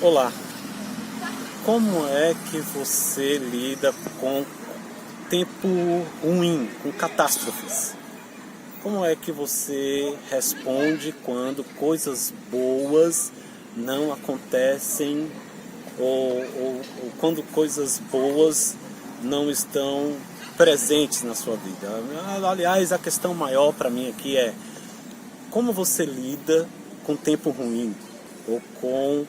Olá, como é que você lida com tempo ruim, com catástrofes? Como é que você responde quando coisas boas não acontecem ou quando coisas boas não estão presentes na sua vida? Aliás, a questão maior para mim aqui é como você lida com tempo ruim ou com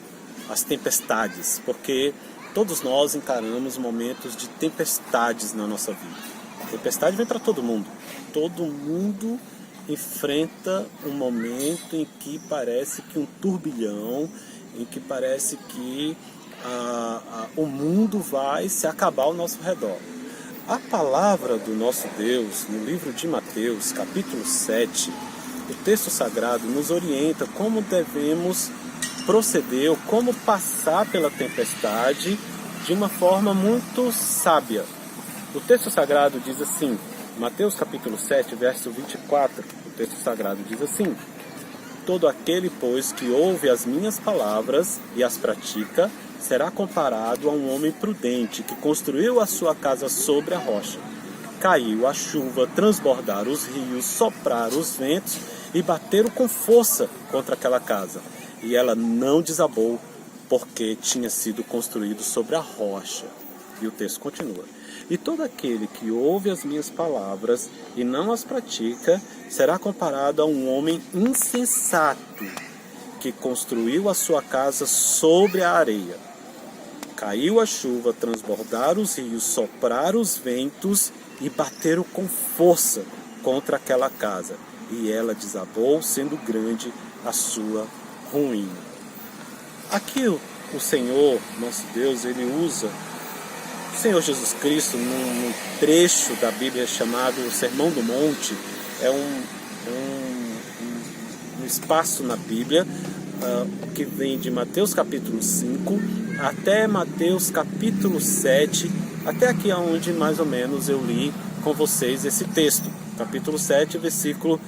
as tempestades, porque todos nós encaramos momentos de tempestades na nossa vida. A tempestade vem para todo mundo. Todo mundo enfrenta um momento em que parece que um turbilhão, em que parece que o mundo vai se acabar ao nosso redor. A palavra do nosso Deus, no livro de Mateus, capítulo 7, o texto sagrado nos orienta como devemos proceder, ou como passar pela tempestade de uma forma muito sábia. O texto sagrado diz assim, Mateus capítulo 7, verso 24, o texto sagrado diz assim: todo aquele, pois, que ouve as minhas palavras e as pratica, será comparado a um homem prudente que construiu a sua casa sobre a rocha. Caiu a chuva, transbordaram os rios, sopraram os ventos e bateram com força contra aquela casa. E ela não desabou, porque tinha sido construído sobre a rocha. E o texto continua. E todo aquele que ouve as minhas palavras e não as pratica, será comparado a um homem insensato, que construiu a sua casa sobre a areia. Caiu a chuva, transbordaram os rios, sopraram os ventos e bateram com força contra aquela casa. E ela desabou, sendo grande a sua ruína. Aqui o Senhor, nosso Deus, ele usa o Senhor Jesus Cristo num trecho da Bíblia chamado Sermão do Monte. É um espaço na Bíblia que vem de Mateus capítulo 5 até Mateus capítulo 7, até aqui onde mais ou menos eu li com vocês esse texto, capítulo 7, versículo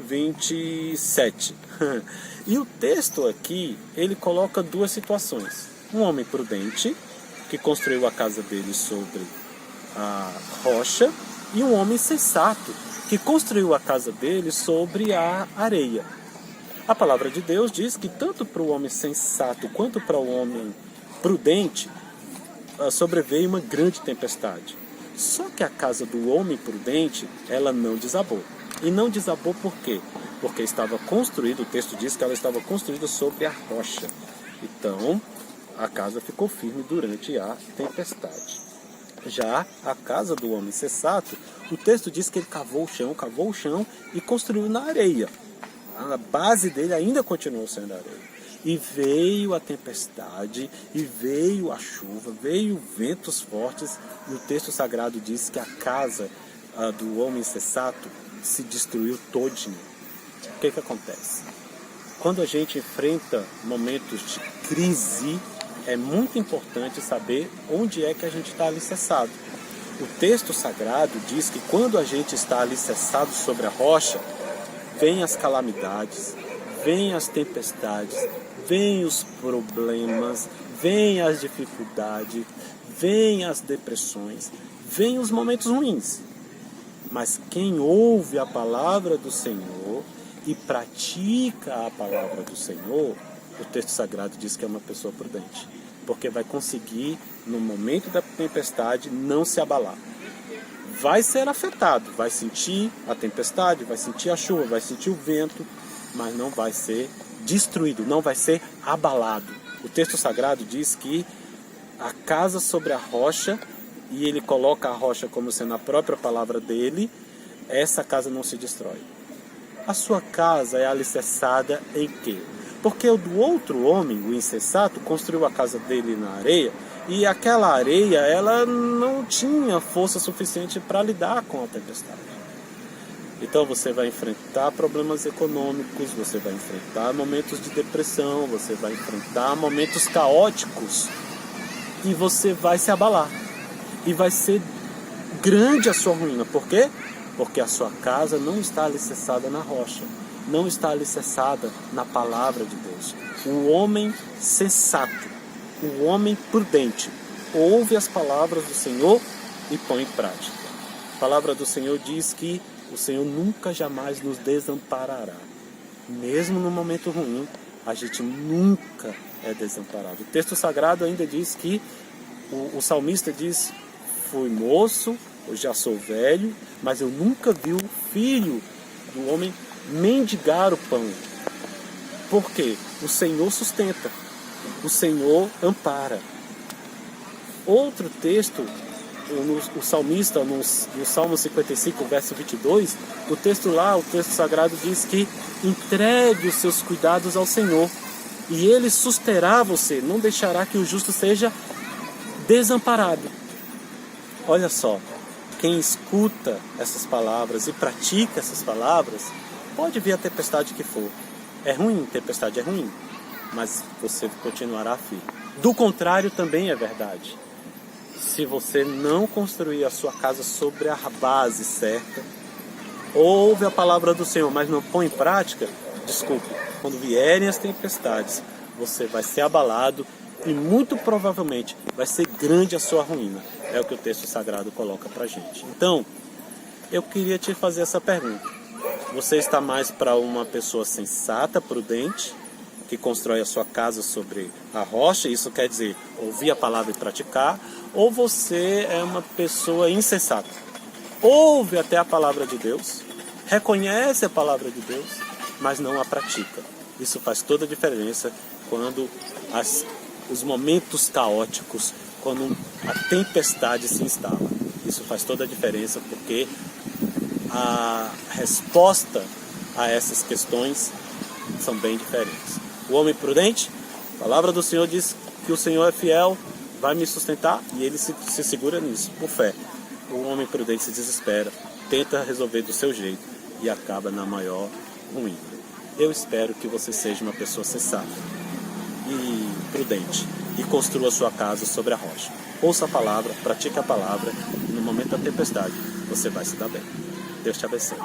27. E o texto aqui, ele coloca duas situações. Um homem prudente, que construiu a casa dele sobre a rocha, e um homem sensato, que construiu a casa dele sobre a areia. A palavra de Deus diz que tanto para o homem sensato quanto para o homem prudente sobreveio uma grande tempestade. Só que a casa do homem prudente, ela não desabou. E não desabou por quê? Porque estava construída, o texto diz que ela estava construída sobre a rocha. Então, a casa ficou firme durante a tempestade. Já a casa do homem sensato, o texto diz que ele cavou o chão e construiu na areia. A base dele ainda continuou sendo areia. E veio a tempestade, e veio a chuva, veio ventos fortes, e o texto sagrado diz que a casa do homem sensato se destruiu todinha. O que acontece? Quando a gente enfrenta momentos de crise, é muito importante saber onde é que a gente está alicerçado. O texto sagrado diz que quando a gente está alicerçado sobre a rocha, vêm as calamidades, vêm as tempestades, vêm os problemas, vêm as dificuldades, vêm as depressões, vêm os momentos ruins. Mas quem ouve a palavra do Senhor e pratica a palavra do Senhor, o texto sagrado diz que é uma pessoa prudente, porque vai conseguir, no momento da tempestade, não se abalar. Vai ser afetado, vai sentir a tempestade, vai sentir a chuva, vai sentir o vento, mas não vai ser destruído, não vai ser abalado. O texto sagrado diz que a casa sobre a rocha, e ele coloca a rocha como sendo a própria palavra dele, essa casa não se destrói. A sua casa é alicerçada em quê? Porque o do outro homem, o insensato, construiu a casa dele na areia, e aquela areia, ela não tinha força suficiente para lidar com a tempestade. Então você vai enfrentar problemas econômicos, você vai enfrentar momentos de depressão, você vai enfrentar momentos caóticos, e você vai se abalar. E vai ser grande a sua ruína. Por quê? Porque a sua casa não está alicerçada na rocha. não está alicerçada na palavra de Deus. O homem sensato, o homem prudente, ouve as palavras do Senhor e põe em prática. A palavra do Senhor diz que o Senhor nunca jamais nos desamparará. Mesmo no momento ruim, a gente nunca é desamparado. O texto sagrado ainda diz que o salmista diz: fui moço, eu já sou velho, mas eu nunca vi o filho do homem mendigar o pão. Por quê? O Senhor sustenta, o Senhor ampara. Outro texto, o salmista, no Salmo 55, verso 22, o texto sagrado diz que entregue os seus cuidados ao Senhor, e Ele susterá você, não deixará que o justo seja desamparado. Olha só, quem escuta essas palavras e pratica essas palavras, pode vir a tempestade que for. É ruim, tempestade é ruim, mas você continuará firme. Do contrário também é verdade. Se você não construir a sua casa sobre a base certa, ouve a palavra do Senhor, mas não põe em prática, desculpe, quando vierem as tempestades, você vai ser abalado e muito provavelmente vai ser grande a sua ruína. É o que o texto sagrado coloca pra gente. Então, eu queria te fazer essa pergunta. Você está mais para uma pessoa sensata, prudente, que constrói a sua casa sobre a rocha, isso quer dizer ouvir a palavra e praticar, ou você é uma pessoa insensata? Ouve até a palavra de Deus, reconhece a palavra de Deus, mas não a pratica. Isso faz toda a diferença quando os momentos caóticos, quando a tempestade se instala. Isso faz toda a diferença, porque a resposta a essas questões são bem diferentes. O homem prudente, a palavra do Senhor diz que o Senhor é fiel, vai me sustentar, e ele se segura nisso, por fé. O homem prudente se desespera, tenta resolver do seu jeito e acaba na maior ruína. Eu espero que você seja uma pessoa sensata e prudente e construa sua casa sobre a rocha. Ouça a palavra, pratique a palavra, e no momento da tempestade você vai se dar bem. Deus te abençoe.